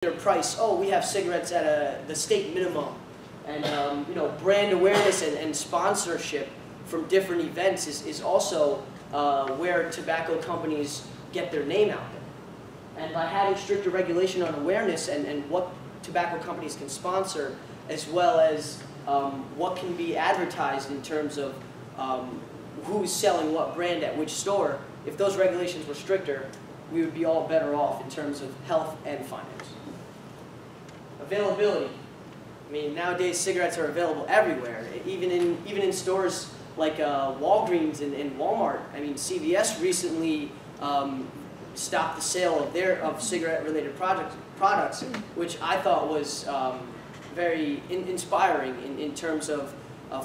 their price. Oh, we have cigarettes at the state minimum, and you know, brand awareness and sponsorship from different events is also where tobacco companies get their name out there. And by having stricter regulation on awareness and what tobacco companies can sponsor, as well as what can be advertised in terms of who's selling what brand at which store, if those regulations were stricter, we would be all better off in terms of health and finance. Availability. I mean, nowadays cigarettes are available everywhere, even in stores like Walgreens and Walmart. I mean, CVS recently stopped the sale of cigarette-related products, which I thought was very inspiring in terms of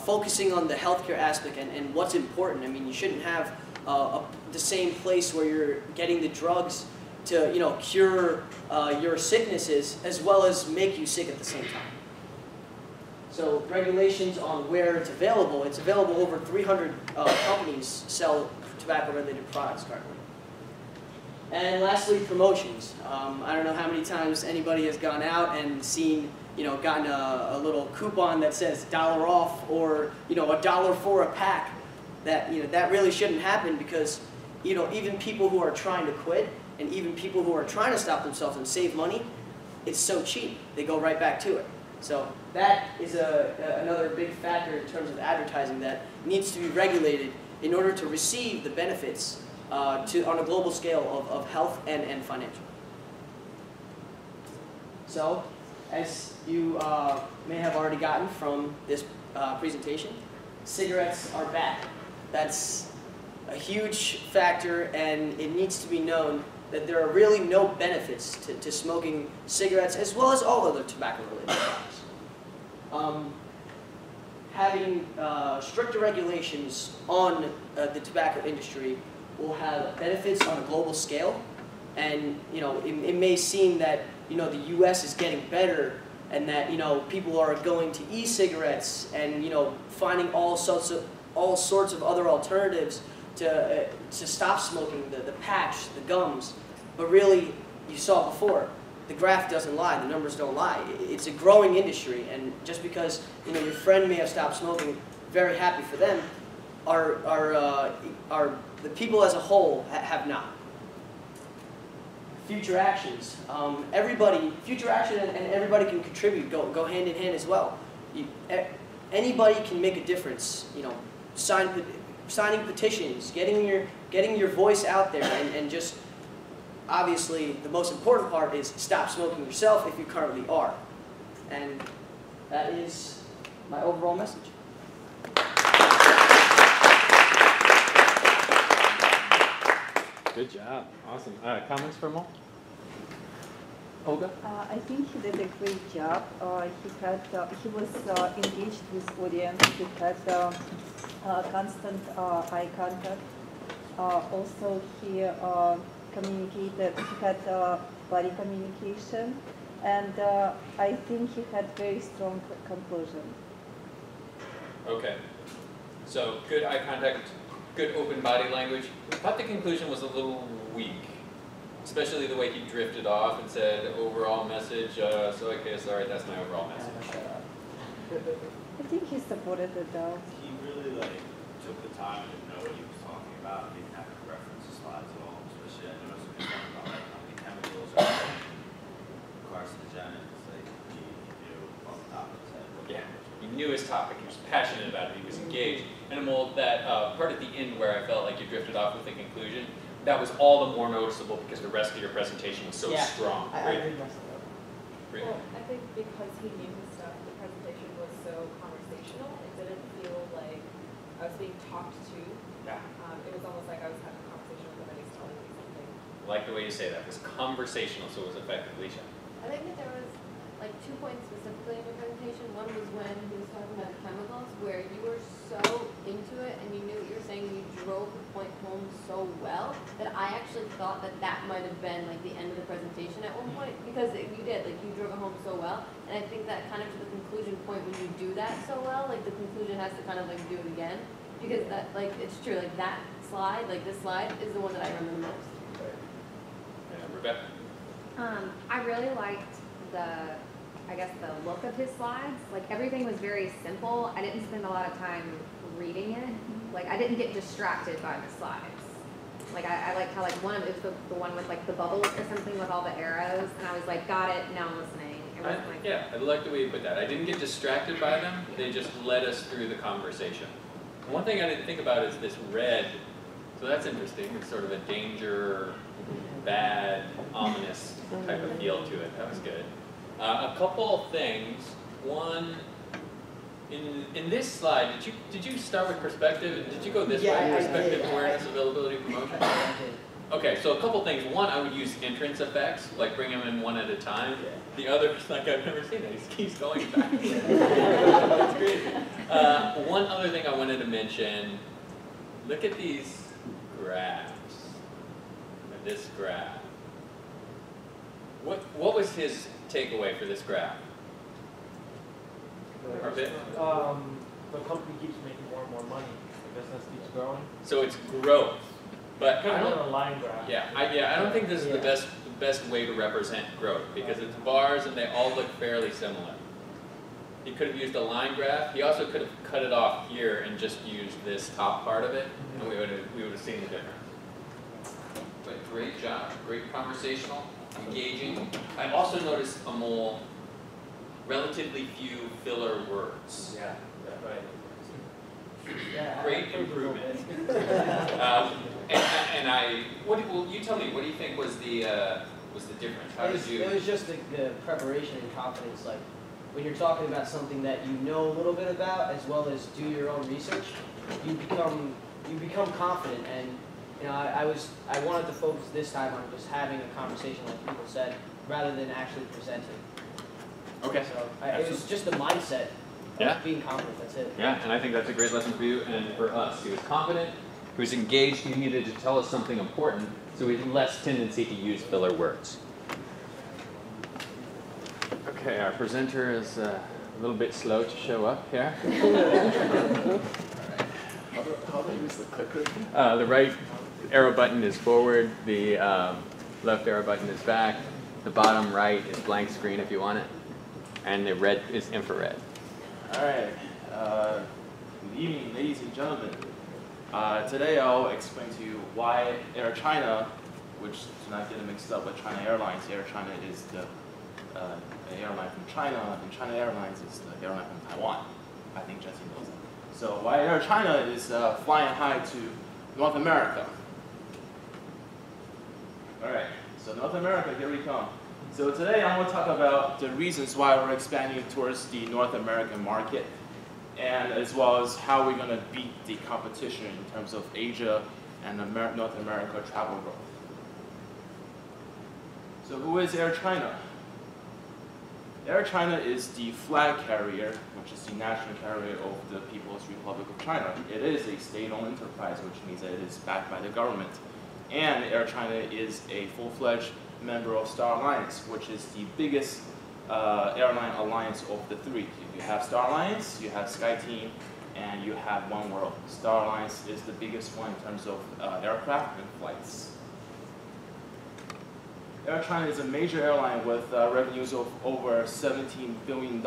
focusing on the healthcare aspect and what's important. I mean, you shouldn't have the same place where you're getting the drugs to, you know, cure your sicknesses as well as make you sick at the same time. So regulations on where it's available. It's available. Over 300 companies sell tobacco-related products currently. And lastly, promotions. I don't know how many times anybody has gone out and seen, you know, gotten a little coupon that says $1 off, or, you know, $1 for a pack. That, you know, that really shouldn't happen, because, you know, even people who are trying to quit and even people who are trying to stop themselves and save money, it's so cheap, they go right back to it. So that is another big factor in terms of advertising that needs to be regulated in order to receive the benefits on a global scale of health and financial. So, as you may have already gotten from this presentation, cigarettes are bad. That's a huge factor, and it needs to be known that there are really no benefits to smoking cigarettes, as well as all other tobacco-related products. Having stricter regulations on the tobacco industry will have benefits on a global scale, and, you know, it may seem that, you know, the U.S. is getting better, and that, you know, people are going to e-cigarettes and, you know, finding all sorts of other alternatives to stop smoking, the patch, the gums. But really, you saw before, the graph doesn't lie, the numbers don't lie. It's a growing industry, and just because, you know, your friend may have stopped smoking, very happy for them, the people as a whole have not. Future actions. Future action and everybody can contribute, go hand in hand as well. Anybody can make a difference. You know, signing petitions, getting your voice out there, and just, obviously, the most important part is stop smoking yourself if you currently are. And that is my overall message. Good job. Awesome. Comments from all? Olga? I think he did a great job. He was engaged with audience. He had constant eye contact. Also, he communicated. He had body communication, and I think he had very strong conclusion. Okay. So good eye contact, good open body language. I thought the conclusion was a little weak, especially the way he drifted off and said overall message. So okay, sorry, that's my overall message. I think he supported it though. He really took the time to know what he was talking about. He didn't have to reference the slides at all. Especially I noticed when he was talking about how many chemicals are carcinogenic. It's like he knew off the top of his head. Yeah, he knew his topic. He was passionate about it. He was engaged. And that part at the end where I felt like you drifted off with the conclusion, that was all the more noticeable because the rest of your presentation was so strong. I agree. Well, I think because he knew his stuff, the presentation was so conversational. It didn't feel like I was being talked to. Yeah. It was almost like I was having a conversation with him and he's telling me something. I like the way you say that. It was conversational, so it was effective. Alicia? I think that there was like 2 points specifically in your presentation. One was when he was talking about the chemicals, where you were so into it and you knew what you were saying, and you drove the point home so well that I actually thought that that might have been like the end of the presentation at one point, because you did, like, you drove it home so well. And I think that kind of to the conclusion point, when you do that so well, like the conclusion has to kind of like do it again, because that, like, it's true, like that slide, like this slide is the one that I remember the most. Rebecca? I really liked I guess the look of his slides. Like everything was very simple. I didn't spend a lot of time reading it. Like I didn't get distracted by the slides. Like I liked how like one of it was the one with like the bubbles or something with all the arrows, and I was like, got it, now I'm listening. It wasn't like, Yeah, I like the way you put that. I didn't get distracted by them. They just led us through the conversation. One thing I didn't think about is this red. So that's interesting. It's sort of a danger, bad, ominous type of feel to it. That was good. A couple of things. One, in this slide, did you start with perspective? Did you go this way? Perspective, awareness, availability, promotion? Okay, so a couple things. One, I would use entrance effects, like bring them in one at a time. The other is like I've never seen that. He keeps going back. That's crazy. One other thing I wanted to mention, look at these graphs. This graph. What was his takeaway for this graph? The company keeps making more and more money. The business keeps growing. So it's growth, but Kind of on a line graph. Yeah, I don't think this is the best way to represent growth because it's bars and they all look fairly similar. He could have used a line graph. He also could have cut it off here and just used this top part of it, and we would have seen the difference. But great job, great conversational, engaging. I also noticed Amol, relatively few filler words. Yeah, right. Great improvement. Well, you tell me, what do you think was the difference? How did you? It was just the preparation and confidence. Like when you're talking about something that you know a little bit about, as well as do your own research, you become confident. And you know, I wanted to focus this time on just having a conversation, like people said, rather than actually presenting. Okay. So it was just the mindset of being confident. That's it. Yeah, and I think that's a great lesson for you and for us. He was confident, he was engaged, he needed to tell us something important, so he had less tendency to use filler words. Okay, our presenter is a little bit slow to show up here. How do I use the clicker? The right arrow button is forward, the left arrow button is back, the bottom right is blank screen if you want it, and the red is infrared. All right. Good evening, ladies and gentlemen. Today I'll explain to you why Air China, which do not get it mixed up with China Airlines. Air China is the airline from China, and China Airlines is the airline from Taiwan. I think Jesse knows that. So why Air China is flying high to North America. All right. So North America, here we come. So today I'm going to talk about the reasons why we're expanding towards the North American market, and as well as how we're going to beat the competition in terms of Asia and North America travel growth. So who is Air China? Air China is the flag carrier, which is the national carrier of the People's Republic of China. It is a state-owned enterprise, which means that it is backed by the government. And Air China is a full-fledged member of Star Alliance, which is the biggest airline alliance of the three. You have Star Alliance, you have SkyTeam, and you have One World. Star Alliance is the biggest one in terms of aircraft and flights. Air China is a major airline with revenues of over $17 billion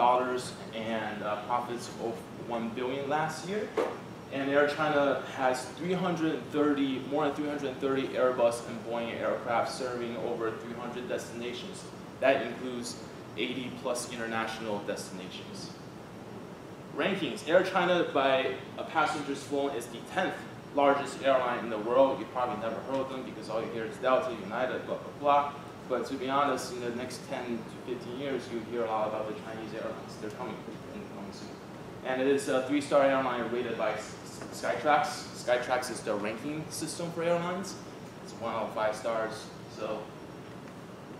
and profits of $1 billion last year. And Air China has more than 330 Airbus and Boeing aircraft serving over 300 destinations. That includes 80 plus international destinations. Rankings. Air China by passengers flown is the 10th largest airline in the world. You probably never heard of them because all you hear is Delta, United, blah, blah, blah. But to be honest, in the next 10 to 15 years, you hear a lot about the Chinese airlines. They're coming soon. And it is a 3-star airline rated by Skytrax. Skytrax is the ranking system for airlines. It's 1 out of 5 stars. So,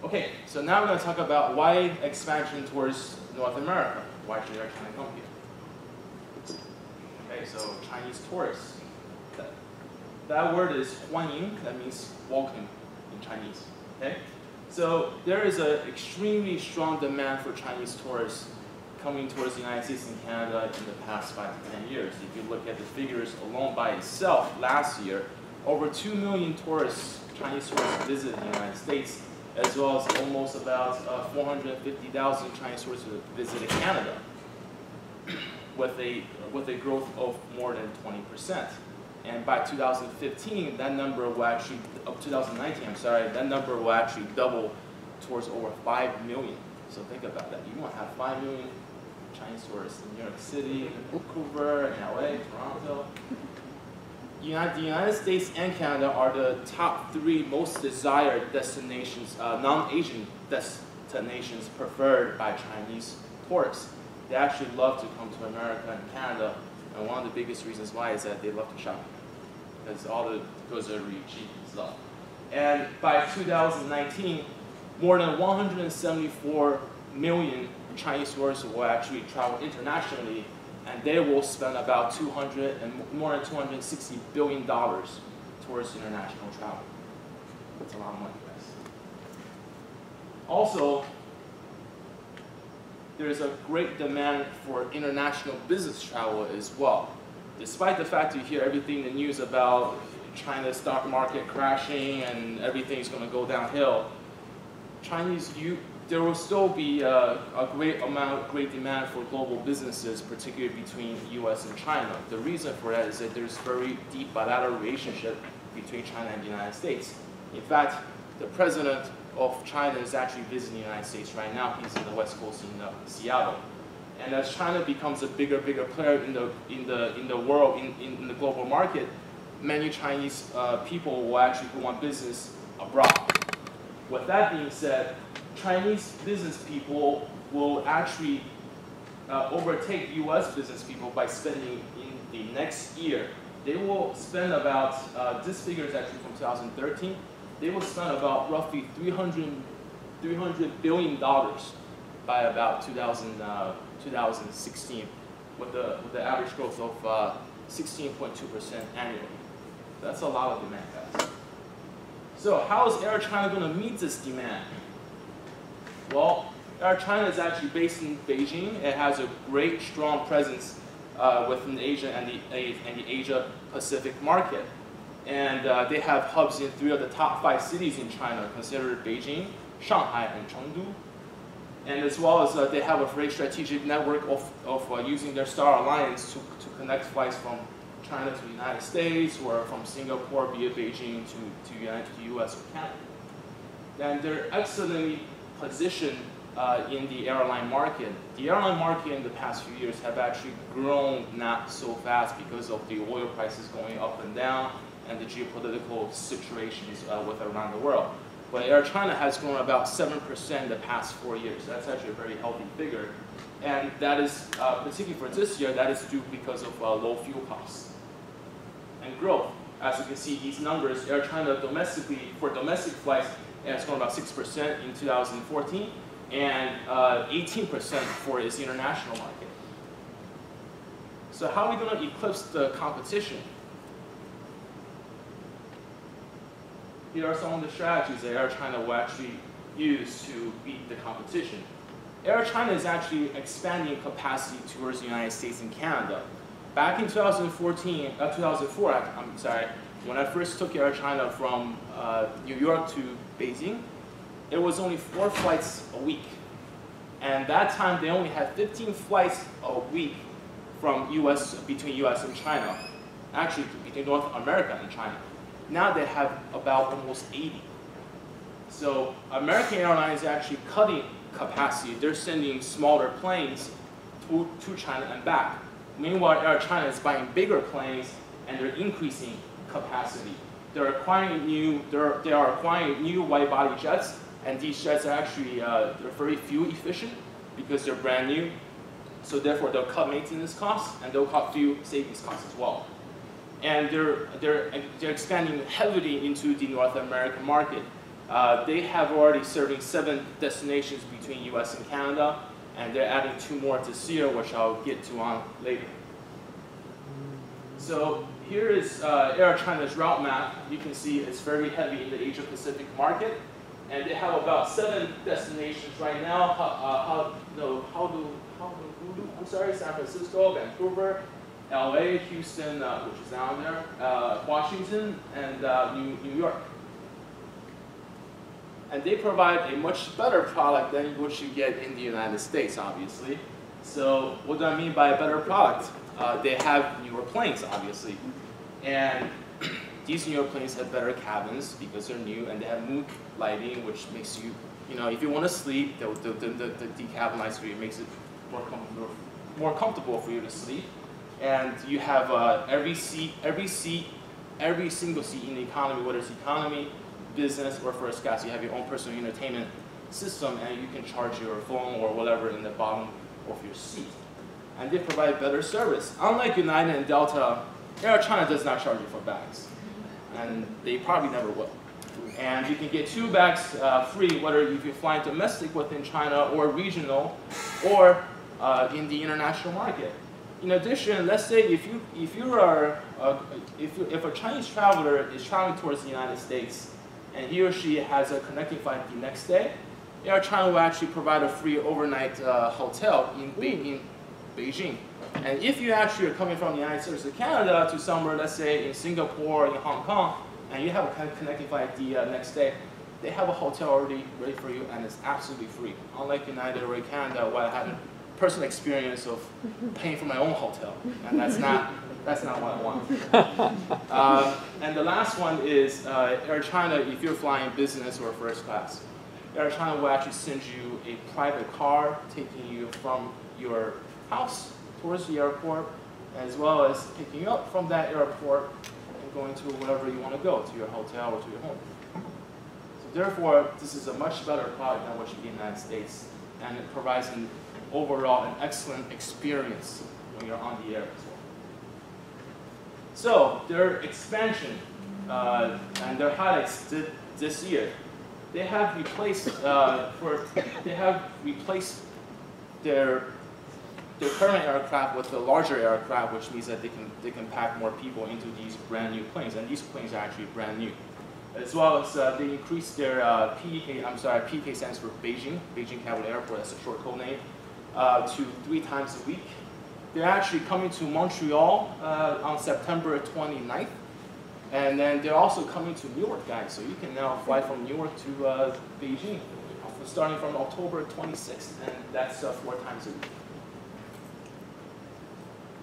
okay, so now we're going to talk about why expansion towards North America. Why should Air China come here? Okay, so Chinese tourists. That word is 欢迎. That means welcome in Chinese. Okay, so there is an extremely strong demand for Chinese tourists coming towards the United States and Canada in the past 5 to 10 years. If you look at the figures alone by itself, last year, over 2 million tourists, Chinese tourists visited the United States, as well as almost about 450,000 Chinese tourists who visited Canada, with a growth of more than 20%. And by 2015, that number will actually, of 2019, I'm sorry, that number will actually double towards over 5 million. So think about that. You want to have 5 million Chinese tourists in New York City, Vancouver, in LA, Toronto. The United States and Canada are the top 3 most desired destinations, non-Asian destinations preferred by Chinese tourists. They actually love to come to America and Canada, and one of the biggest reasons why is that they love to shop, because all the goods are really cheap and stuff. And by 2019, more than 174 million Chinese tourists will actually travel internationally, and they will spend about more than $260 billion towards international travel. That's a lot of money, guys. Also, there's a great demand for international business travel as well. Despite the fact you hear everything in the news about China's stock market crashing and everything's going to go downhill, there will still be a great demand for global businesses, particularly between the US and China. The reason for that is that there's very deep bilateral relationship between China and the United States. In fact, the president of China is actually visiting the United States right now. He's in the West Coast in Seattle. And as China becomes a bigger player in the world, in the global market, many Chinese people will actually want business abroad. With that being said, Chinese business people will actually overtake US business people by spending in the next year. They will spend about, this figure is actually from 2013, they will spend about roughly $300 billion by about 2016, with the average growth of 16.2% annually. That's a lot of demand, guys. So how is Air China going to meet this demand? Well, Air China is actually based in Beijing. It has a great, strong presence within Asia and the Asia Pacific market. And they have hubs in 3 of the top 5 cities in China, considered Beijing, Shanghai, and Chengdu. And as well as they have a very strategic network of using their Star Alliance to connect flights from China to the United States, or from Singapore via Beijing to US or Canada. And they're excellently positioned in the airline market. The airline market in the past few years have actually grown not so fast because of the oil prices going up and down and the geopolitical situations around the world. But Air China has grown about 7% in the past 4 years. That's actually a very healthy figure. And that is, particularly for this year, that is due because of low fuel costs and growth. As you can see, these numbers, Air China domestically, for domestic flights, it has grown about 6% in 2014, and 18% for its international market. So how are we going to eclipse the competition? Here are some of the strategies that Air China will actually use to beat the competition. Air China is actually expanding capacity towards the United States and Canada. Back in 2004, I'm sorry, when I first took Air China from New York to Beijing, it was only 4 flights a week. And that time they only had 15 flights a week from between US and China. Actually, between North America and China. Now they have about almost 80. So American Airlines is actually cutting capacity. They're sending smaller planes to China and back. Meanwhile, Air China is buying bigger planes and they're increasing capacity. They are acquiring new wide-body jets, and these jets are actually they're very fuel efficient because they're brand new. So therefore, they'll cut maintenance costs and they'll cut fuel savings costs as well. And they're expanding heavily into the North American market. They have already serving 7 destinations between US and Canada, and they're adding 2 more this year, which I'll get to on later. So here is Air China's route map. You can see it's very heavy in the Asia Pacific market, and they have about 7 destinations right now. San Francisco, Vancouver, LA, Houston, which is down there, Washington, and New York. and they provide a much better product than what you get in the United States, obviously. So what do I mean by a better product? They have newer planes, obviously, and these newer planes have better cabins because they're new, and they have mood lighting, which makes you, if you want to sleep, the decab for you makes it more comfortable for you to sleep. And you have every single seat in the economy, whether it's economy, business, or first class, you have your own personal entertainment system, and you can charge your phone or whatever in the bottom of your seat. And they provide better service. Unlike United and Delta, Air China does not charge you for bags, and they probably never will. And you can get 2 bags free, whether if you're flying domestic within China or regional, or in the international market. In addition, let's say if a Chinese traveler is traveling towards the United States and he or she has a connecting flight the next day, Air China will actually provide a free overnight hotel in Beijing. And if you actually are coming from the United States to Canada to somewhere, let's say in Singapore or in Hong Kong, and you have a connecting flight the next day, they have a hotel already ready for you, and it's absolutely free. Unlike United or Canada, where I had a personal experience of paying for my own hotel, and that's not what I want. And the last one is Air China. If you're flying business or first class, Air China will actually send you a private car taking you from your house towards the airport, as well as picking you up from that airport and going to wherever you want to go, to your hotel or to your home. So therefore, this is a much better product than what you get in the United States, and it provides an excellent experience when you're on the air as well. So their expansion and their highlights this year, they have replaced their current aircraft with a larger aircraft, which means that they can pack more people into these brand new planes, and these planes are actually brand new. As well as they increased their PK stands for Beijing Capital Airport, that's a short code name, to 3 times a week. They're actually coming to Montreal on September 29th, and then they're also coming to Newark, guys. So you can now fly from Newark to Beijing, starting from October 26th, and that's 4 times a week.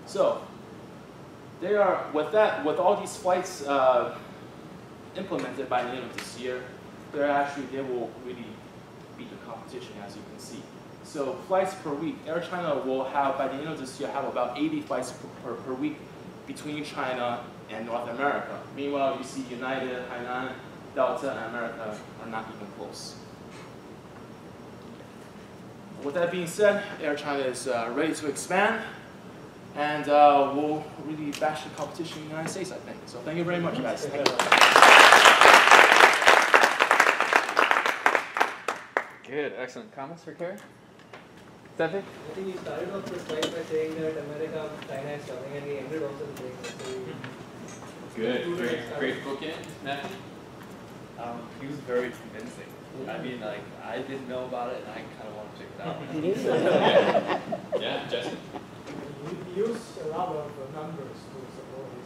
So they are with all these flights implemented by the end of this year, they will really beat the competition, as you can see. So flights per week, Air China will have, by the end of this year, have about 80 flights per week between China and North America. Meanwhile, you see United, Hainan, Delta, and America are not even close. With that being said, Air China is ready to expand, and we'll really bash the competition in the United States, I think. So thank you very much, guys. Thank you. Good, excellent. Comments for Kerry? Steffi? I think you started off the slide by saying that America, China is coming, and we ended also the saying Good, great bookend, Matthew. He was very convincing. I mean, like, I didn't know about it, and I kind of want to check it out. Yeah, Justin. He used a lot of numbers to support his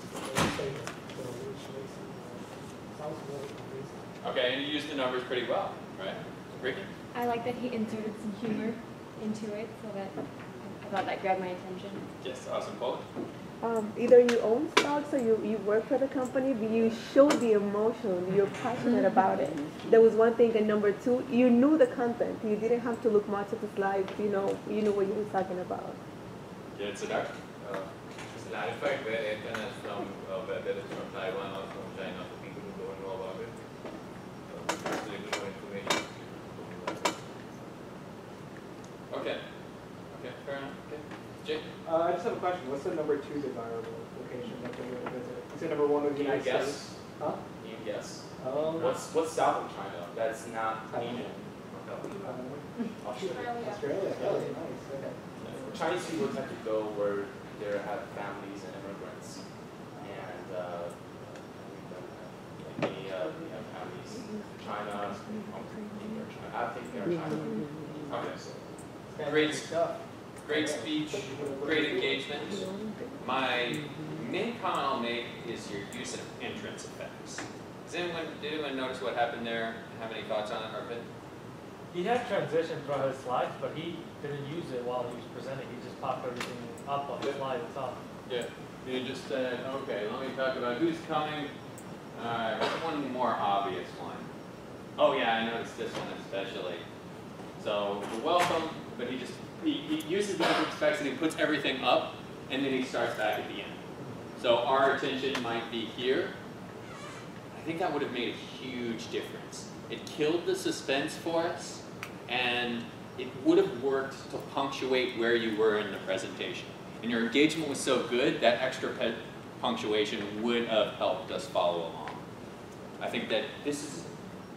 statement, so which makes it sounds very convincing. Okay, and you used the numbers pretty well, right? Ricky? I like that he inserted some humor into it, so that I thought that grabbed my attention. Yes, awesome. Paul? Either you own stocks or you work for the company, but you show the emotion, you're passionate about it. That was one thing, and number 2, you knew the content. You didn't have to look much at the slides, you know what you were talking about. Yeah, Siddharth? Just clarified where Air China is from, whether it's from Taiwan or from China, for people who don't know about it. Just a little more information. Okay. Okay, fair enough. Okay. Jake? I just have a question. What's the number 2 desirable location that they're going to visit? You said number 1 was the United States. Huh? Can you guess? What's south of China? That's not Asian. Australia. Australia. Oh, nice. Okay. Chinese people tend to go where they have families and immigrants, and we have families in China. I think they're China. Okay. Great speech, great engagement. My main comment I'll make is your use of entrance effects. Did anyone notice what happened there? Have any thoughts on it, Arpit? He had transition throughout his slides, but he didn't use it while he was presenting. He just popped everything up on the slide itself. Yeah. You just said, okay, let me talk about who's coming. One more obvious one. Oh yeah, I noticed this one especially. So the welcome, but he uses the open specs and he puts everything up, and then he starts back at the end. So our attention might be here. I think that would have made a huge difference. It killed the suspense for us, and it would have worked to punctuate where you were in the presentation. And your engagement was so good, that extra punctuation would have helped us follow along. I think that this is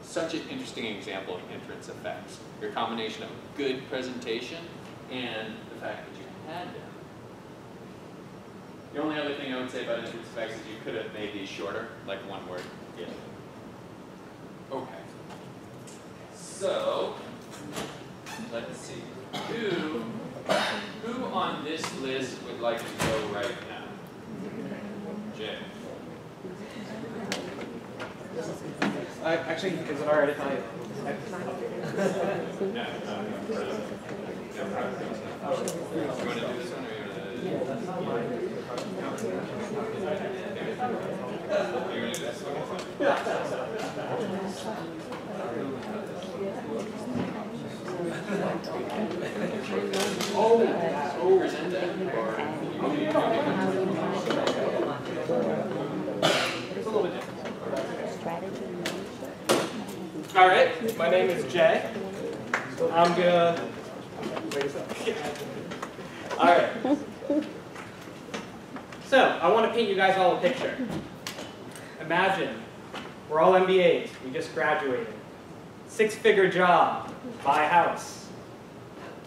such an interesting example of entrance effects. Your combination of a good presentation and the fact that you had them. The only other thing I would say about entrance effects is you could have made these shorter, like one word. Yeah. Okay. So, let's see. Who on this list would like to go right now? Jay. Actually, is it alright if I... No. You want to do this one, or you want to... Yeah, that's not mine. You want to do this one? Present that, or... It's a little bit different. All right, my name is Jay. I'm gonna wait a second. All right. So I want to paint you guys all a picture. Imagine we're all MBAs. We just graduated. 6-figure job. Buy a house.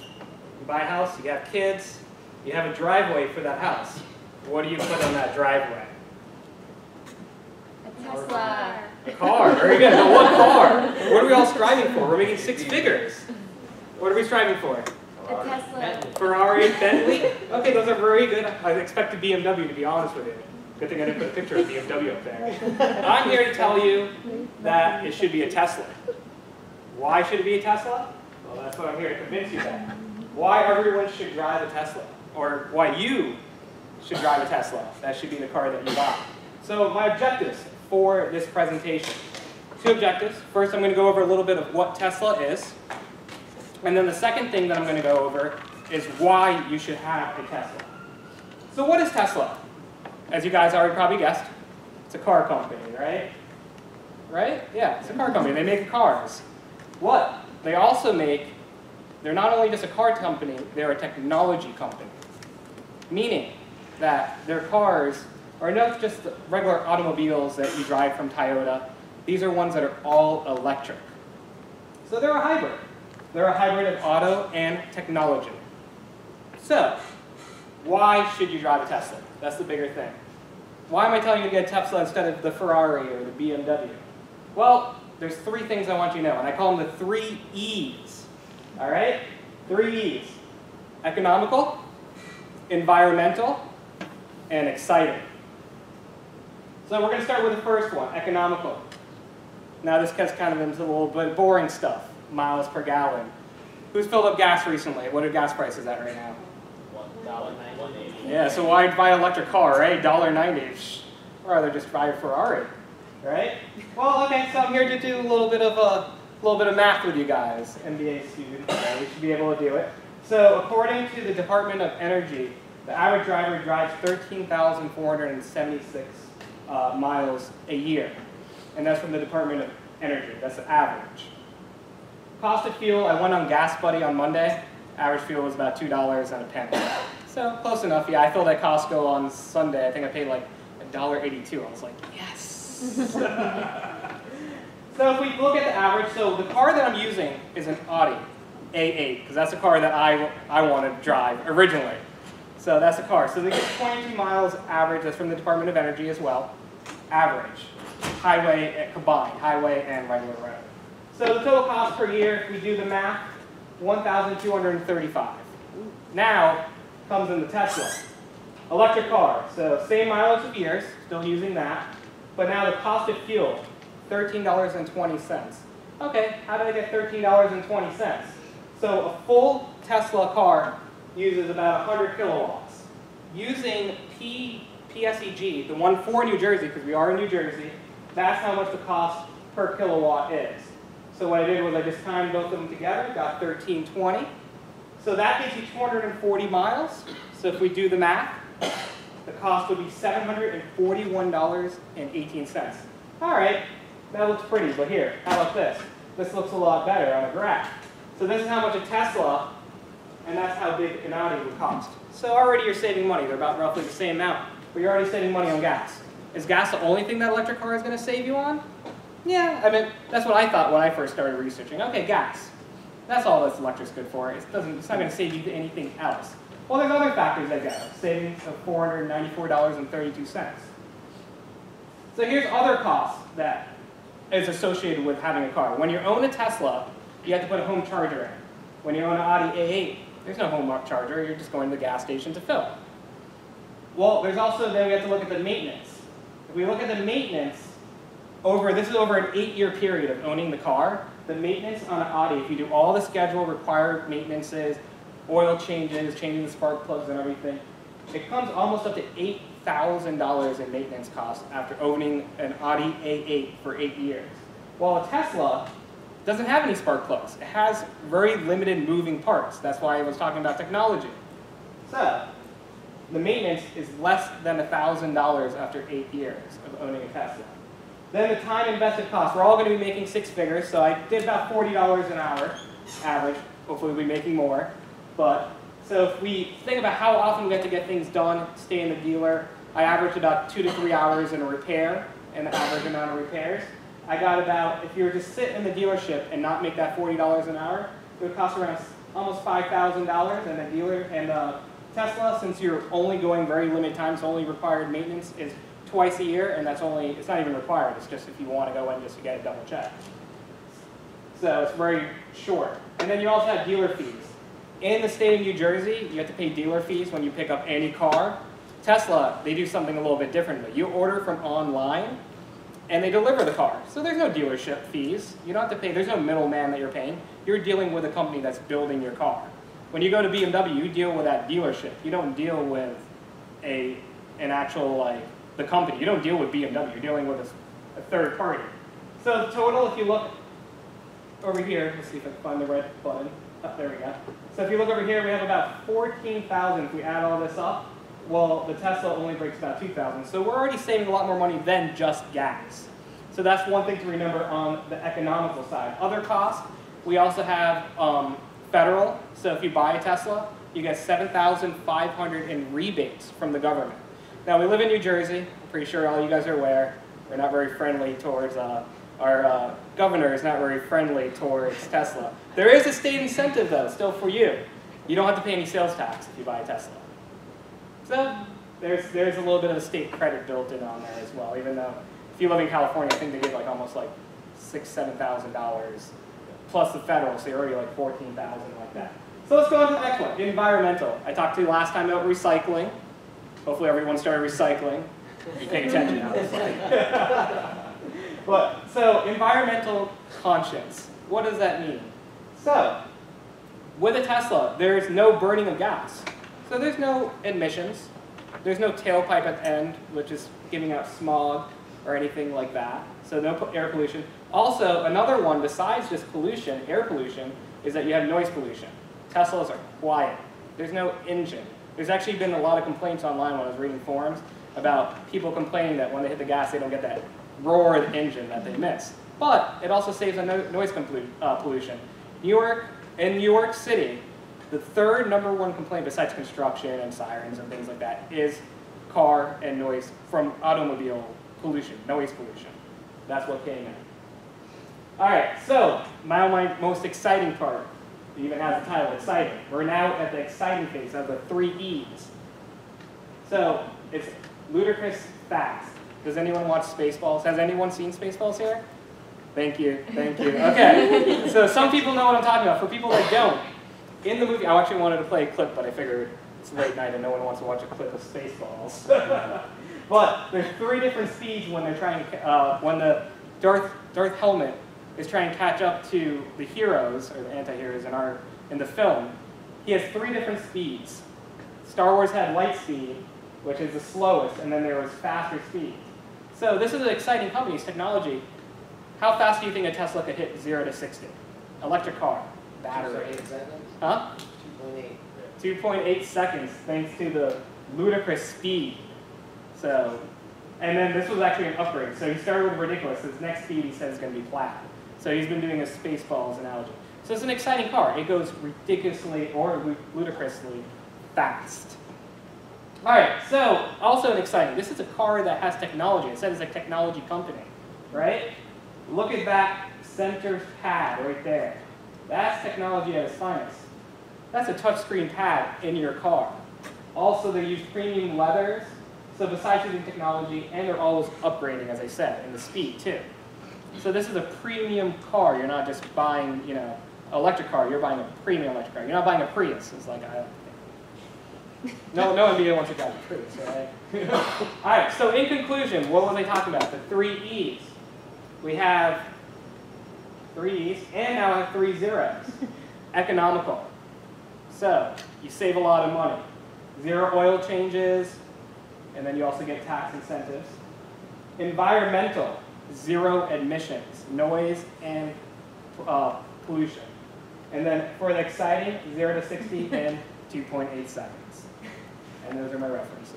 You buy a house. You have kids. You have a driveway for that house. What do you put on that driveway? A Tesla. A car, very good. Now what car? What are we all striving for? We're making 6 figures. What are we striving for? A Tesla. Ferrari, Bentley? Okay, those are very good. I expected BMW, to be honest with you. Good thing I didn't put a picture of BMW up there. I'm here to tell you that it should be a Tesla. Why should it be a Tesla? Well, that's what I'm here to convince you that. Why everyone should drive a Tesla. Or why you should drive a Tesla. That should be the car that you buy. So my objectives for this presentation. 2 objectives. First, I'm going to go over a little bit of what Tesla is. And then the second thing that I'm going to go over is why you should have a Tesla. So what is Tesla? As you guys already probably guessed, it's a car company, right? Right? Yeah, it's a car company. They make cars. What? They also make, they're not only just a car company, they're a technology company. Meaning that their cars are not just regular automobiles that you drive from Toyota. These are ones that are all electric. So they're a hybrid. They're a hybrid of auto and technology. So, why should you drive a Tesla? That's the bigger thing. Why am I telling you to get a Tesla instead of the Ferrari or the BMW? Well, there's 3 things I want you to know, and I call them the 3 E's. All right? 3 E's. Economical, environmental, and exciting. So we're going to start with the first one, economical. Now this gets kind of into a little bit boring stuff, miles per gallon. Who's filled up gas recently? What are gas prices at right now? $1.90. Yeah, so why buy an electric car, right? $1.90. Or rather just buy a Ferrari, right? Well, okay, so I'm here to do a little bit of math with you guys, MBA students. Okay? We should be able to do it. So according to the Department of Energy, the average driver drives 13,476 miles a year. And that's from the Department of Energy. That's the average. Cost of fuel, I went on Gas Buddy on Monday. Average fuel was about $2.01. So close enough. Yeah, I filled at Costco on Sunday. I think I paid like $1.82. I was like, yes. So if we look at the average, so the car that I'm using is an Audi A8, because that's the car that I wanted to drive originally. So that's the car. So they get 22 miles average. That's from the Department of Energy as well. Average. Highway combined, highway and regular road. So the total cost per year, if we do the math, $1,235. Now comes in the Tesla. Electric car, so same mileage of years, still using that, but now the cost of fuel, $13.20. Okay, how did I get $13.20? So a full Tesla car uses about 100 kilowatts. Using PSEG, the one for New Jersey, because we are in New Jersey, that's how much the cost per kilowatt is. So what I did was I just timed both of them together, got 1320. So that gives you 240 miles. So if we do the math, the cost would be $741.18. All right, that looks pretty, but here, how about this? This looks a lot better on a graph. So this is how much a Tesla, and that's how big an Audi would cost. So already you're saving money. They're about roughly the same amount, but you're already saving money on gas. Is gas the only thing that electric car is going to save you on? Yeah, I mean, that's what I thought when I first started researching. Okay, gas. That's all this electric's good for. It's not going to save you anything else. Well, there's other factors that go. Savings of $494.32. So here's other costs that is associated with having a car. When you own a Tesla, you have to put a home charger in. When you own an Audi A8, there's no home charger. You're just going to the gas station to fill. Well, there's also, then we have to look at the maintenance. If we look at the maintenance, this is over an 8-year period of owning the car. The maintenance on an Audi, if you do all the schedule required maintenances, oil changes, changing the spark plugs and everything, it comes almost up to $8,000 in maintenance costs after owning an Audi A8 for 8 years. While a Tesla doesn't have any spark plugs. It has very limited moving parts. That's why I was talking about technology. So the maintenance is less than $1,000 after 8 years of owning a Tesla. Then the time invested cost. We're all going to be making 6 figures, so I did about $40 an hour average. Hopefully we'll be making more. But so if we think about how often we have to get things done, stay in the dealer, I averaged about 2 to 3 hours in a repair, and the average amount of repairs. I got about, if you were to sit in the dealership and not make that $40 an hour, it would cost around almost $5,000. And the dealer and Tesla, since you're only going very limited times, only required maintenance is twice a year, and that's only, it's not even required. It's just if you want to go in just to get it double checked. So it's very short. And then you also have dealer fees. In the state of New Jersey, you have to pay dealer fees when you pick up any car. Tesla, they do something a little bit differently. You order from online, and they deliver the car. So there's no dealership fees. You don't have to pay, there's no middleman that you're paying. You're dealing with a company that's building your car. When you go to BMW, you deal with that dealership. You don't deal with an actual, like, the company. You don't deal with BMW. You're dealing with a third party. So the total, if you look over here, let's see if I can find the red button. Oh, there we go. So if you look over here, we have about 14,000 if we add all this up. Well, the Tesla only breaks about 2,000. So we're already saving a lot more money than just gas. So that's one thing to remember on the economical side. Other costs, we also have federal. So if you buy a Tesla, you get $7,500 in rebates from the government. Now, we live in New Jersey. I'm pretty sure all you guys are aware. We're not very friendly towards, our governor is not very friendly towards Tesla. There is a state incentive, though, still for you. You don't have to pay any sales tax if you buy a Tesla. So there's a little bit of a state credit built in on there as well, even though if you live in California, I think they give like almost like $6,000, $7,000 plus the federal, so you're already like $14,000 like that. So let's go on to the next one, environmental. I talked to you last time about recycling. Hopefully everyone started recycling. You pay attention now. But, so environmental conscience, what does that mean? So, with a Tesla, there's no burning of gas. So there's no emissions. There's no tailpipe at the end, which is giving out smog or anything like that. So no air pollution. Also, another one besides just pollution, air pollution, is that you have noise pollution. Teslas are quiet. There's no engine. There's actually been a lot of complaints online when I was reading forums about people complaining that when they hit the gas, they don't get that roar of the engine that they miss. But it also saves on noise pollution. In New York City, the third #1 complaint besides construction and sirens and things like that is car and noise from automobile pollution, noise pollution. That's what came in. All right, so now my most exciting part. It even has the title, exciting. We're now at the exciting phase of the 3 E's. So it's ludicrous facts. Does anyone watch Spaceballs? Has anyone seen Spaceballs here? Thank you, thank you. Okay, so some people know what I'm talking about. For people that don't, in the movie, I actually wanted to play a clip, but I figured it's late night and no one wants to watch a clip of Spaceballs. But there's 3 different speeds when they're trying to, when the Darth Helmet is trying to catch up to the heroes, or the anti-heroes in the film. He has 3 different speeds. Star Wars had light speed, which is the slowest, and then there was faster speed. So this is an exciting company's technology. How fast do you think a Tesla could hit 0 to 60? Electric car, battery. 2.8 seconds? Huh? 2.8. 2.8 seconds, thanks to the ludicrous speed. So, and then this was actually an upgrade. So he started with ridiculous. His next speed, he says, is going to be flat. So he's been doing a Spaceballs analogy. So it's an exciting car. It goes ridiculously or ludicrously fast. All right, so also an exciting. This is a car that has technology. It said it's a technology company, right? Look at that center pad right there. That's technology at its finest. That's a touchscreen pad in your car. Also, they use premium leathers. So besides using technology, and they're always upgrading, as I said, in the speed too. So this is a premium car. You're not just buying, you know, an electric car. You're buying a premium electric car. You're not buying a Prius. It's like, no NBA wants to drive a Prius, right? All right, so in conclusion, what was I talking about? The 3 E's. We have 3 E's, and now I have 3 zeros. Economical. So you save a lot of money. 0 oil changes, and then you also get tax incentives. Environmental. 0 emissions, noise, and pollution. And then for the exciting, 0 to 60 in 2.8 seconds. And those are my references.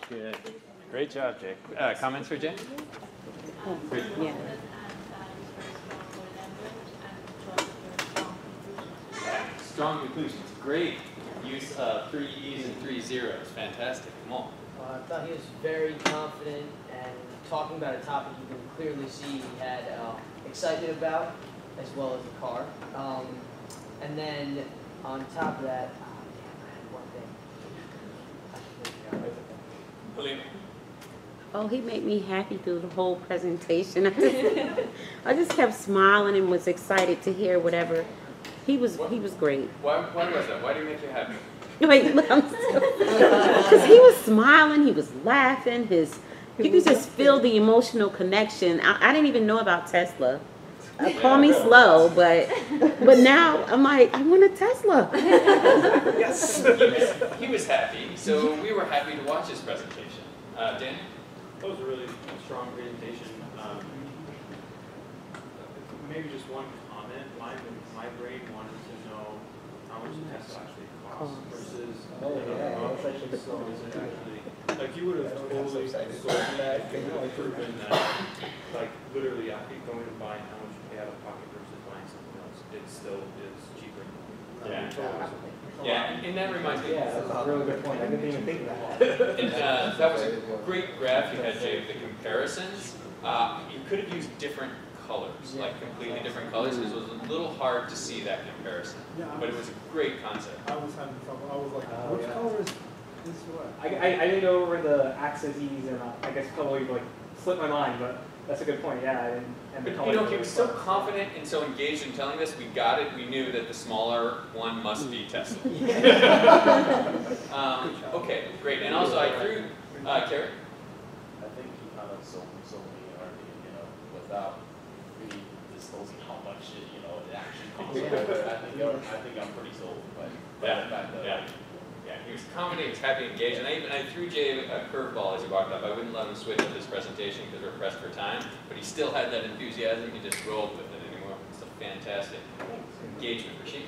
Good. Great job, Jake. Comments for Jay? Yeah. Strong conclusions. Great use of 3 E's and 3 zeros. Fantastic. Come on. I thought he was very confident and talking about a topic you can clearly see he had excitement about, as well as the car. And then on top of that, I had one thing. Helena. Oh, he made me happy through the whole presentation. I just kept smiling and was excited to hear whatever. He was great. Why was that? Why did he make you happy? Wait, look, because he was smiling, he was laughing. You could just feel the emotional connection. I didn't even know about Tesla. Call me slow, but now I'm like, I want a Tesla. Yes. He was happy, so we were happy to watch his presentation. Dan? That was a really strong presentation. Maybe just one comment. My brain wanted to know how much the Tesla actually costs versus options. So is it actually, like, you would have totally sold that, proven that, like, literally after going and buying how much you pay out of pocket versus buying something else, it still is cheaper. Yeah, and that reminds me. Yeah, that's a really good point. I didn't even think of that. And that was a great graph you had, Jay, with the comparisons. You could have used different colors, like completely different colors, because it was a little hard to see that comparison. But it was a great concept. I was having trouble. I was like, which color is this one? I didn't go over the axes and I guess totally like slipped my mind, but that's a good point. Yeah, I didn't. And the But you know, he was so confident and so engaged in telling us, we got it. We knew that the smaller one must be Tesla. Okay, great. And also, I threw Carrie. I think he kind of sold me already, you know, without really disclosing how much it actually costs. I think I'm pretty sold, but Yeah, he was confident, he was happy, engaged, and I threw Jay a curveball as he walked up. I wouldn't let him switch up his presentation because we're pressed for time, but he still had that enthusiasm. He just rolled with it anymore. It's a fantastic engagement for Sheik.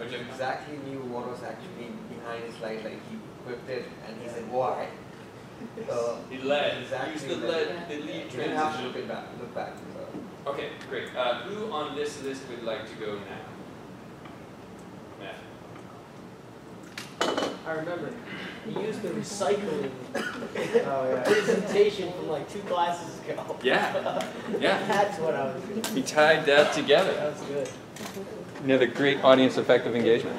He exactly knew what was actually behind his slide. Like, he whipped it and he said, "Why?" He led. Exactly. He used the lead You didn't have to transition. look back. So. Okay, great. Who on this list would like to go now? Matt. I remember he used the recycling presentation from like 2 classes ago. Yeah, yeah. That's what I was doing. He tied that together. That was good. Another great audience effective engagement.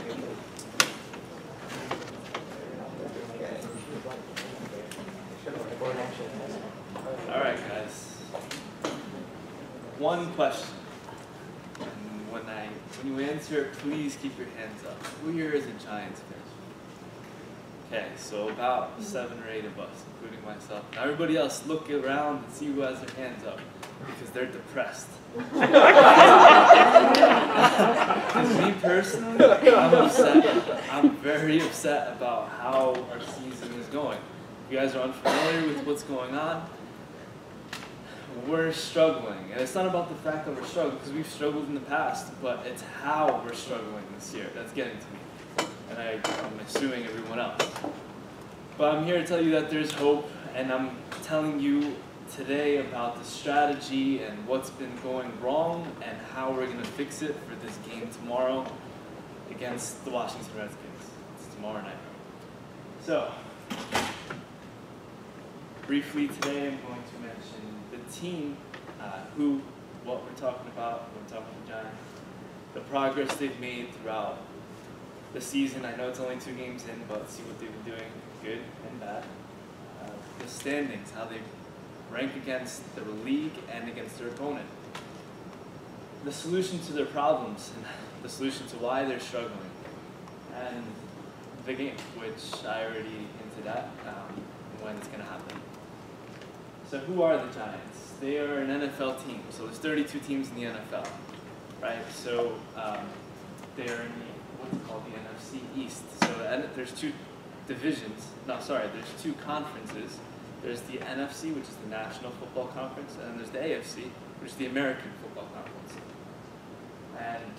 All right, guys. One question. And when you answer, please keep your hands up. Who here is a Giants fan? Okay, so about 7 or 8 of us, including myself. Now everybody else, look around and see who has their hands up, because they're depressed. Because me personally, I'm upset. I'm very upset about how our season is going. If you guys are unfamiliar with what's going on, we're struggling. And it's not about the fact that we're struggling, because we've struggled in the past, but it's how we're struggling this year that's getting to me. And I'm assuming everyone else. But I'm here to tell you that there's hope, and I'm telling you today about the strategy and what's been going wrong and how we're going to fix it for this game tomorrow against the Washington Redskins. It's tomorrow night. So, briefly today I'm going to mention the team, what we're talking about when we're talking to Giants, the progress they've made throughout the season. I know it's only 2 games in, but see what they've been doing, good and bad. The standings, how they rank against the league and against their opponent. The solution to their problems and the solution to why they're struggling. And the game, which I already hinted at when it's going to happen. So who are the Giants? They are an NFL team. So there's 32 teams in the NFL, right? So they're in what's called the NFC East. So there's 2 divisions. No, sorry, there's 2 conferences. There's the NFC, which is the National Football Conference, and then there's the AFC, which is the American Football Conference. And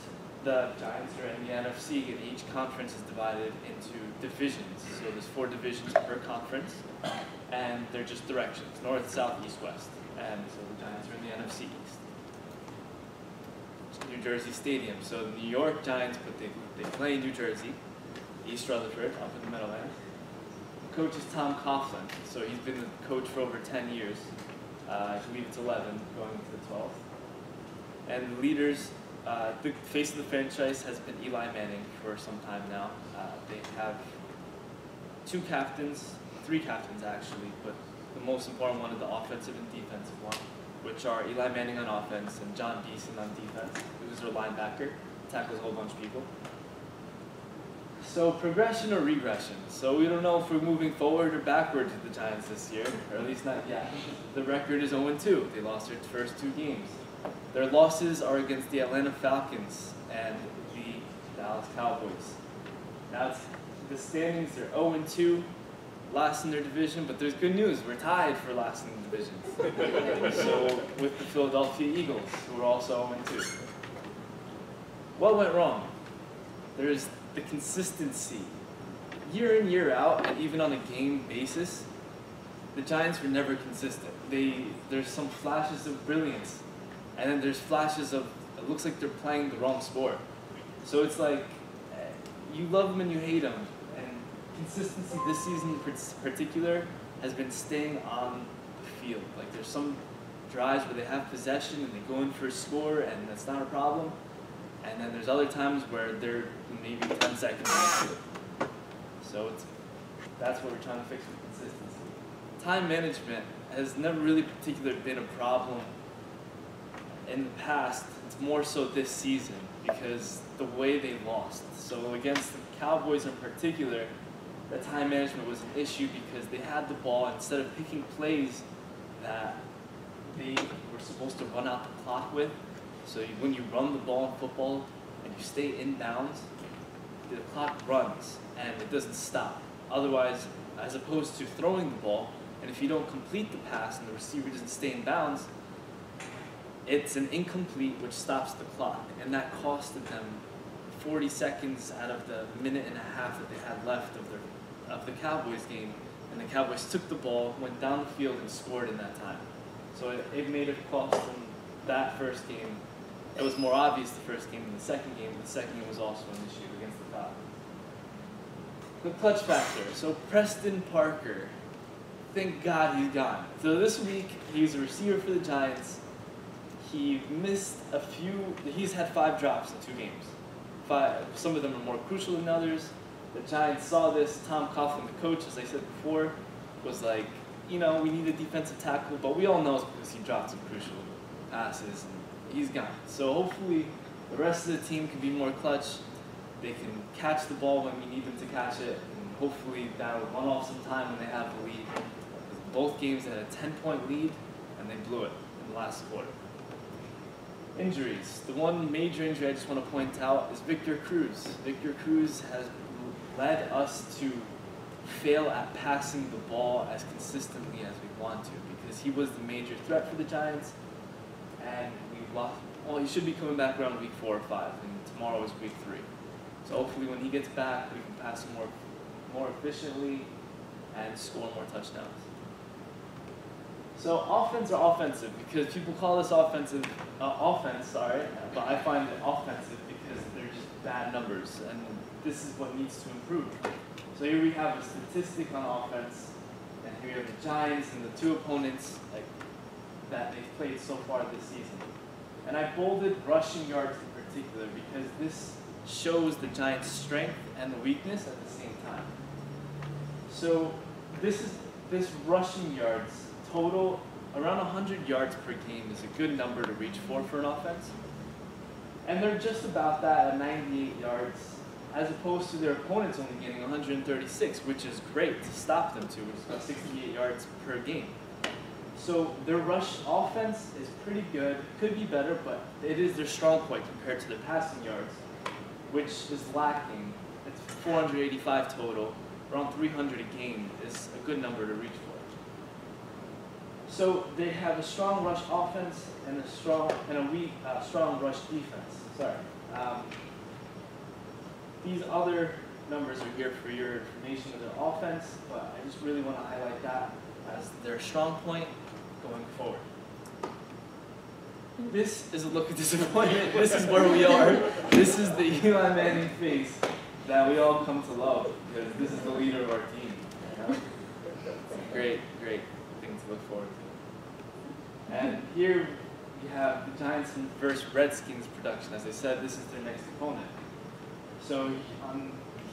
the Giants are in the NFC, and each conference is divided into divisions. So there's 4 divisions per conference, and they're just directions, north, south, east, west. And so the Giants are in the NFC East. New Jersey Stadium. So the New York Giants, but they play in New Jersey, East Rutherford, up in the Meadowlands. The coach is Tom Coughlin. So he's been the coach for over 10 years. I believe it's 11, going into the 12th. And the leaders, the face of the franchise has been Eli Manning for some time now. They have 2 captains, 3 captains actually, but the most important one is the offensive and defensive one, which are Eli Manning on offense and John Beeson on defense, who's their linebacker, tackles a whole bunch of people. So progression or regression. So we don't know if we're moving forward or backward to the Giants this year, or at least not yet. The record is 0-2. They lost their first 2 games. Their losses are against the Atlanta Falcons and the Dallas Cowboys. Now the standings are 0-2. Last in their division, but there's good news. We're tied for last in the division. So with the Philadelphia Eagles, who are also 0-2. What went wrong? There's the consistency. Year in, year out, and even on a game basis, the Giants were never consistent. There's some flashes of brilliance, and then there's flashes of, it looks like they're playing the wrong sport. So it's like, you love them and you hate them. Consistency this season in particular has been staying on the field. Like there's some drives where they have possession and they go in for a score and that's not a problem. And then there's other times where they're maybe 10 seconds into it. So that's what we're trying to fix with consistency. Time management has never really particularly been a problem in the past. It's more so this season because the way they lost. So against the Cowboys in particular, the time management was an issue because they had the ball, instead of picking plays that they were supposed to run out the clock with. So when you run the ball in football and you stay in bounds, the clock runs and it doesn't stop. Otherwise, as opposed to throwing the ball, and if you don't complete the pass and the receiver doesn't stay in bounds, it's an incomplete which stops the clock, and that costed them 40 seconds out of the minute and a half that they had left of the Cowboys game, and the Cowboys took the ball, went down the field, and scored in that time. So it made it cost them that first game. It was more obvious the first game than the second game, but the second game was also an issue against the Falcons. The clutch factor. So Preston Parker, thank God he's gone. So this week, he was a receiver for the Giants. He missed a few, he's had 5 drops in 2 games. 5, some of them are more crucial than others. The Giants saw this. Tom Coughlin, the coach, as I said before, was like, you know, we need a defensive tackle, but we all know it's because he dropped some crucial passes, and he's gone. So hopefully the rest of the team can be more clutch. They can catch the ball when we need them to catch it, and hopefully that will run off some time when they have the lead. Both games had a 10-point lead, and they blew it in the last quarter. Injuries. The one major injury I just want to point out is Victor Cruz. Victor Cruz has led us to fail at passing the ball as consistently as we want to, because he was the major threat for the Giants, and we've lost. Well, he should be coming back around week 4 or 5, and tomorrow is week 3. So hopefully when he gets back, we can pass him more efficiently and score more touchdowns. So offense or offensive, because people call this offense, but I find it offensive because they're just bad numbers, and this is what needs to improve. So here we have a statistic on offense, and here we have the Giants and the 2 opponents that they've played so far this season. And I bolded rushing yards in particular because this shows the Giants' strength and the weakness at the same time. So this rushing yards total, around 100 yards per game is a good number to reach for an offense. And they're just about that at 98 yards, as opposed to their opponents only getting 136, which is great to stop them to, which is about 68 yards per game. So their rush offense is pretty good, could be better, but it is their strong point compared to their passing yards, which is lacking. It's 485 total, around 300 a game is a good number to reach for. So they have a strong rush offense and a weak rush defense. Sorry. These other numbers are here for your information of their offense, but I just really want to highlight that as their strong point going forward. This is a look of disappointment. This is where we are. This is the Eli Manning face that we all come to love, because this is the leader of our team. You know? It's a great thing to look forward to. And here we have the Giants versus Redskins production. As I said, this is their next opponent. So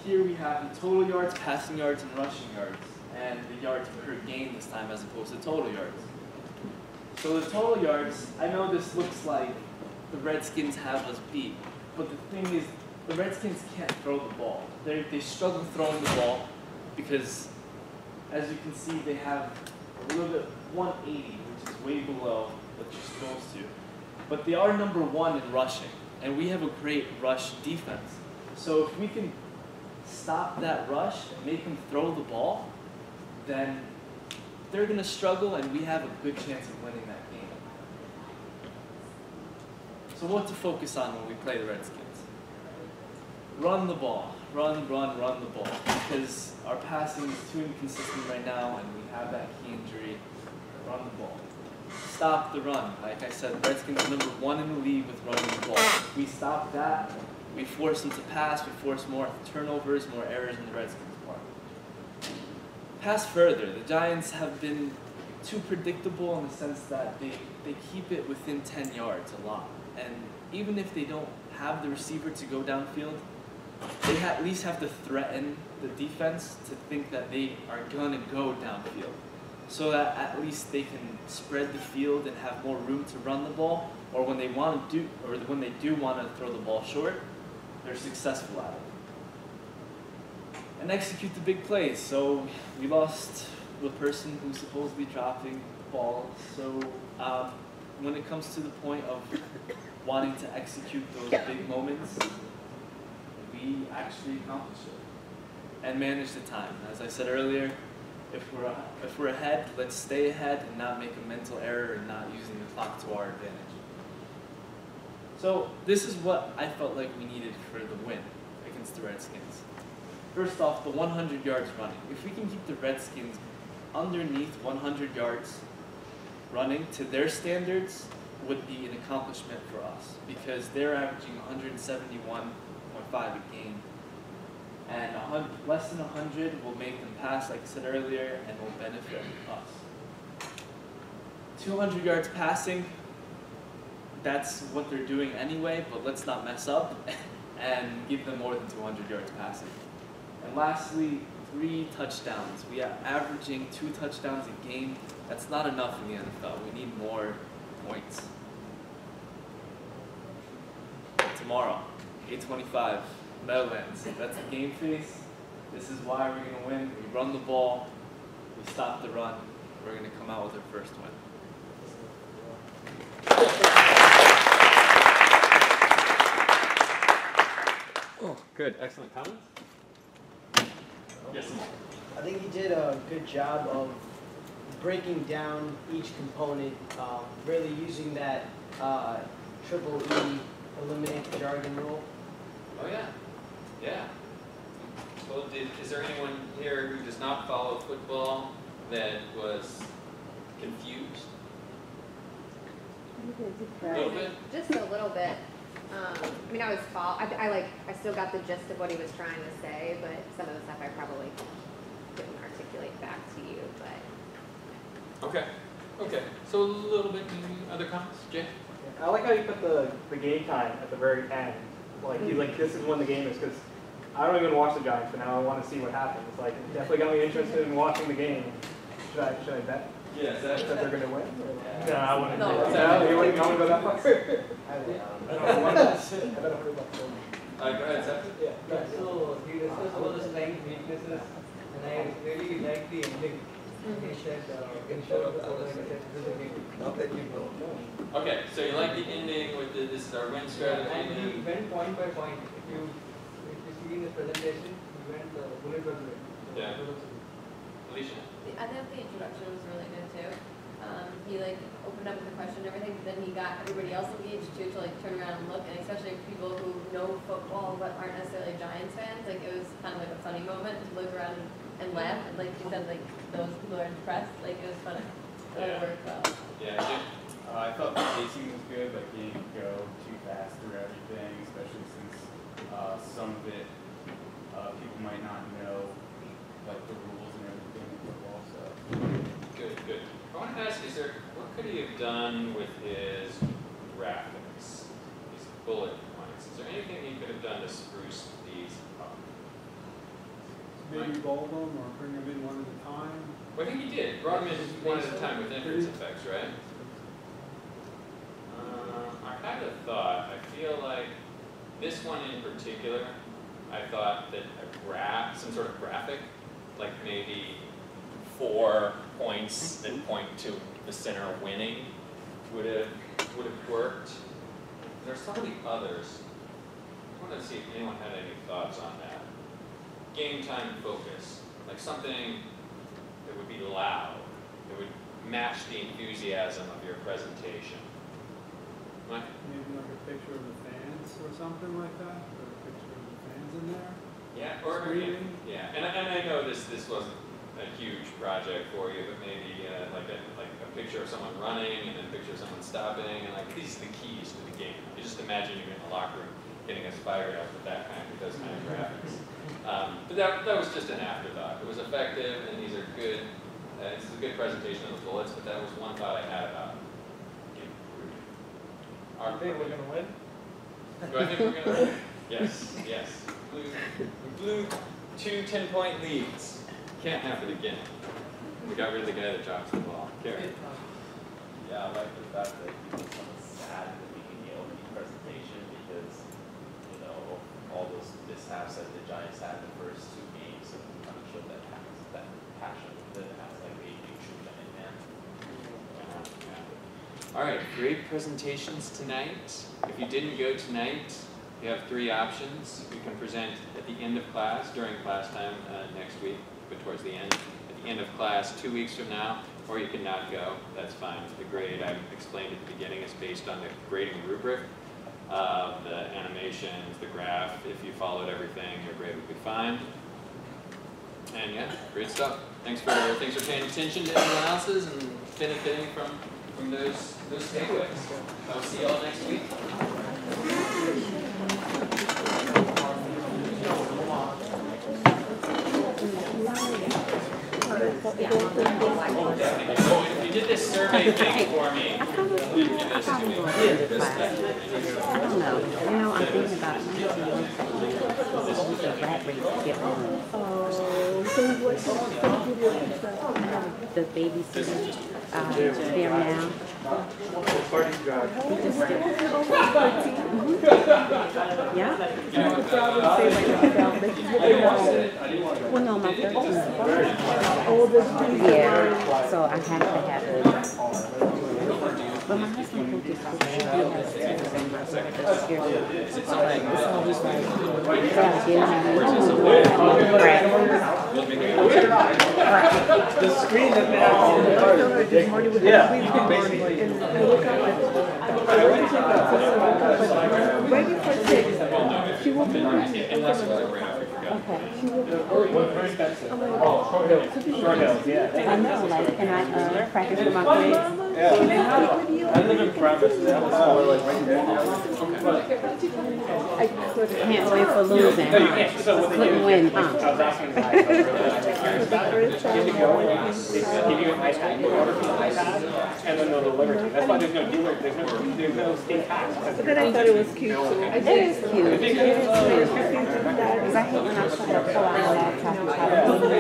here we have the total yards, passing yards, and rushing yards, and the yards per game this time as opposed to total yards. So the total yards, I know this looks like the Redskins have us beat, but the thing is, the Redskins can't throw the ball. They struggle throwing the ball because, as you can see, they have a little bit 180, which is way below what you're supposed to. But they are number 1 in rushing, and we have a great rush defense. So if we can stop that rush and make them throw the ball, then they're going to struggle, and we have a good chance of winning that game. So what to focus on when we play the Redskins? Run the ball. Run the ball. Because our passing is too inconsistent right now, and we have that key injury. Run the ball. Stop the run. Like I said, the Redskins are number 1 in the league with running the ball. If we stop that, we force them to pass, we force more turnovers, more errors in the Redskins' part. Pass further. The Giants have been too predictable in the sense that they keep it within 10 yards a lot. And even if they don't have the receiver to go downfield, they at least have to threaten the defense to think that they are going to go downfield, so that at least they can spread the field and have more room to run the ball, or when they when they do want to throw the ball short, they're successful at it. And execute the big plays. So we lost the person who's supposedly dropping the ball. So when it comes to the point of wanting to execute those big moments, we actually accomplish it and manage the time. As I said earlier, if we're ahead, let's stay ahead and not make a mental error and not using the clock to our advantage. So this is what I felt like we needed for the win against the Redskins. First off, the 100 yards running. If we can keep the Redskins underneath 100 yards running to their standards, would be an accomplishment for us, because they're averaging 171.5 a game, and less than 100 will make them pass, like I said earlier, and will benefit us. 200 yards passing, that's what they're doing anyway, but let's not mess up and give them more than 200 yards passing. And lastly, 3 touchdowns. We are averaging 2 touchdowns a game. That's not enough in the NFL. We need more points. Tomorrow, 8:25, Meadowlands. That's the game face. This is why we're going to win. We run the ball. We stop the run. We're going to come out with our first win. Oh, good. Excellent comments. Yes. I think he did a good job of breaking down each component, really using that triple E eliminate the jargon rule. Oh yeah, yeah. Well, is there anyone here who does not follow football that was confused? A little bit? Just a little bit. I mean, I still got the gist of what he was trying to say, but some of the stuff I probably couldn't articulate back to you, but. Okay, okay. So a little bit, other comments? Jay? I like how you put the game time at the very end. Like, he's like, this is when the game is, because I don't even watch the Giants, but now I want to see what happens. Like, it definitely got me interested in watching the game. Should I bet? Yes. That they're going to win? No, I wouldn't. No, you wouldn't go that far? Go ahead, Seth. Yeah, so he discussed about the strengths, weaknesses, and I really like the ending. He said, ensure the not that you know. Okay, so you like the ending with this is our win strategy. And he went point by point. If you see in the presentation, he went bullet by bullet. Yeah. Alicia? I think the introduction was really good too. He opened up with the question and everything, but then he got everybody else engaged too to turn around and look, and especially people who know football but aren't necessarily Giants fans, it was kind of a funny moment to look around and laugh, and he said those people are impressed, it was funny. So it worked well. Yeah, Jim? I thought the pacing was good, but he didn't go too fast through everything, especially since some of it people might not know the rules and everything in football. So Good, good. I want to ask, what could he have done with his graphics, these bullet points? Is there anything he could have done to spruce these up? Maybe bold them or bring them in one at a time. Well, I think he did. Brought them in one at a time with entrance effects, right? I kind of thought, I feel like this one in particular, I thought that some sort of graphic, like maybe 4 points that point to the center winning would have worked. There's so many others. I wanted to see if anyone had any thoughts on that. Game time focus, like something that would be loud, that would match the enthusiasm of your presentation. Mike? Maybe like a picture of the fans or something like that, or a picture of the fans in there. Yeah, or yeah, and I know this wasn't a huge project for you, but maybe like a picture of someone running and then a picture of someone stopping, and these are the keys to the game. You just imagine you're in the locker room getting us fired up with those kind of graphics. But that was just an afterthought. It was effective, and these are good. This is a good presentation of the bullets, but that was one thought I had about it. I think we're going to win. Do I think we're going to win? Yes, yes. We blew 2 10-point leads. Can't have it again. We got rid of the guy that drops the ball. Gary. yeah, I like the fact that he was kind of sad at the beginning of the presentation because all those mishaps that the Giants had in the first 2 games, so kind of showed that passion that has a true Giant fan. All right, great presentations tonight. If you didn't go tonight, you have 3 options. You can present at the end of class, during class time next week, but towards the end. At the end of class 2 weeks from now, or you can not go. That's fine. The grade I explained at the beginning is based on the grading rubric, the animations, the graph. If you followed everything, your grade would be fine. And yeah, great stuff. Thanks for paying attention to everyone else's and benefiting from those takeaways. I'll see you all next week. Oh, you did this survey thing for me. I don't know. I'm thinking about it. The babysitter, there now. He just did. Yeah. I could probably say by myself that she's really not Well, no, my 13th. oldest. Yeah, so I have to have it. But my husband cooked this food. He has to. It's always like, gotta get him. The screen that they have on the card is ridiculous. Yeah. Right before 6, she woke up. Okay. She woke up. Short Hills, yeah. I know, like, can I practice with my kids? Yeah. I live in Providence. That was like right there. Can't win for losing. No, you can't. So what they do Couldn't win, is, I was asking guys, you have to go and they give you an iPad, you order from the iPad, and then they'll deliver to you. That's why there's no dealer, there's no state tax. But then I thought it was cute too. It is cute. It is cute. Because I hate when I try to pull out my laptop and try to do it.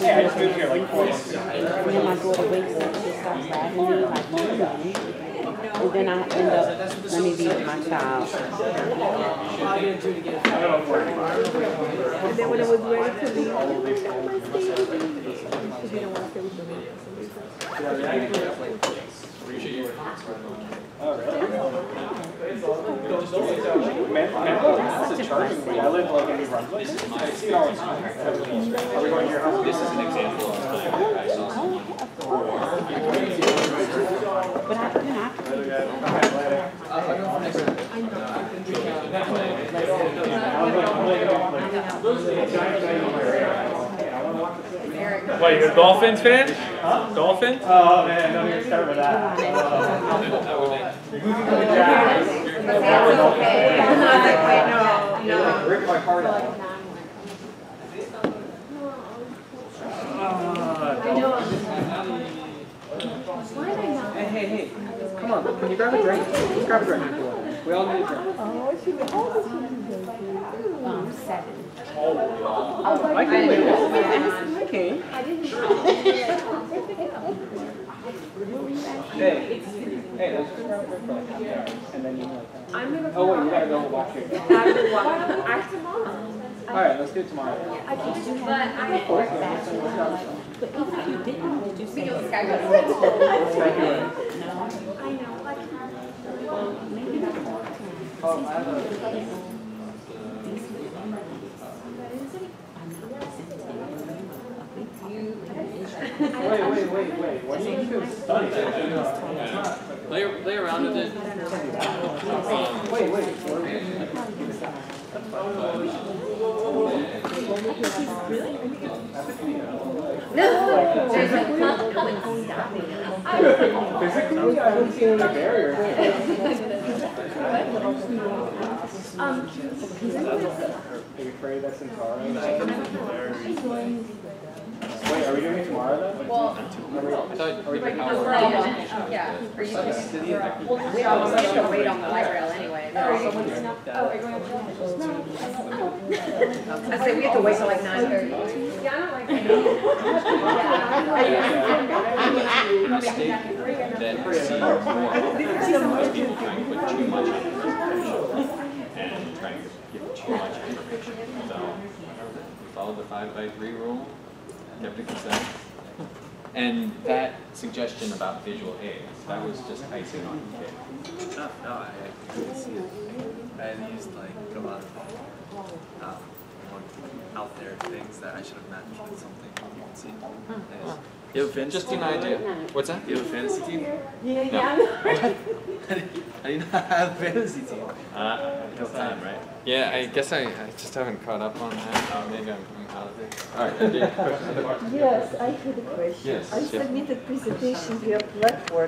Yeah, I just moved here like 4 months ago. And then my daughter wakes up, she starts laughing at me like, Mom. And then I end up, let me be with my child. And then when I was ready to leave, I was like, oh, my baby. She didn't want to stay with me for some reason. Oh, really? Man, that's a charging way. I live like in New Brunswick. I see it all the time. Are we going to your house? This is an example of time I saw someone. But I, you know, What, you're a Dolphins fan? Huh? Dolphins? Oh man, don't even start with that. Rip my heart out. Hey, come on, can you grab a drink? Just grab a drink. We all need a drink. Oh, she was always 7. I can wait. Okay. Hey, let's just grab a drink for like half an hour. And then you like oh wait, you gotta go watch your game. Alright, let's do it tomorrow. But even if you didn't, did you say Skype? No. I know. Well, maybe not all the time. Oh, I have a... Wait. What do you do? Study. Play around with it. Wait. Physically, I would say the barrier. Are you afraid that's in car? Wait, are we doing it tomorrow then? Well, yeah. Are you? We almost have to wait on the light rail anyway. I say we have to wait till like 9:30. Yeah, I don't like that. Then see more because people try and put too much information and try and give too much information. So we followed the 5x3 rule, kept it concise. And that suggestion about visual aids, that was just icing on the cake. No, I couldn't see it. I had used like a lot of more out there things that I should have matched with something you can see. You have a fantasy Just an idea. What's that? You have a fantasy team? No. How do you not have a fantasy team? No time, right? Yeah, I guess I just haven't caught up on that. Maybe I'm out of it. All right, Andy, question? Yes, I had a question. Yes, I submitted presentation via platform